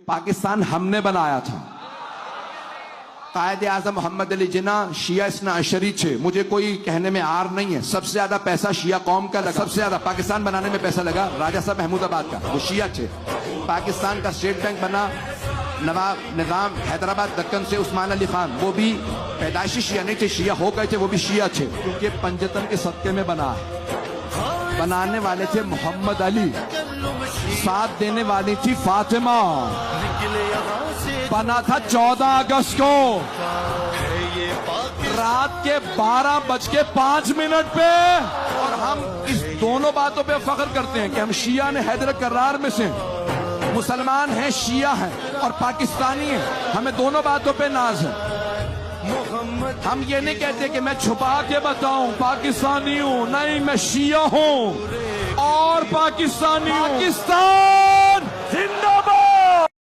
پاکستان ہم نے بنایا تھا. قائد اعظم محمد علی جناح شیعہ اثنا عشری چھے. مجھے کوئی کہنے میں عار نہیں ہے. سب سے زیادہ پیسہ شیعہ قوم کا لگا. سب سے زیادہ پاکستان بنانے میں پیسہ لگا راجہ صاحب محمود آباد کا, وہ شیعہ چھے. پاکستان کا اسٹیٹ بینک بنا نواب نظام حیدرآباد دکن سے عثمان علی خان, وہ بھی پیدائشی شیعہ نہیں تھے, شیعہ ہو گئے تھے, وہ بھی شیعہ چھے کیونکہ پنجتن کے صدقے میں بنا ہے. بنانے والے تھے محمد علی, ساتھ دینے والی تھی فاطمہ. بنا تھا 14 اگست کو رات کے 12:05 پہ, اور ہم اس دونوں باتوں پہ فخر کرتے ہیں کہ ہم شیعہ نے حیدر کرار میں سے, مسلمان ہیں, شیعہ ہیں اور پاکستانی ہیں. ہمیں دونوں باتوں پہ ناز ہے. ہم یہ نہیں کہتے کہ میں چھپا کے بتاؤں پاکستانی ہوں, نہیں, میں شیعہ ہوں اور پاکستانی ہوں. پاکستان زندہ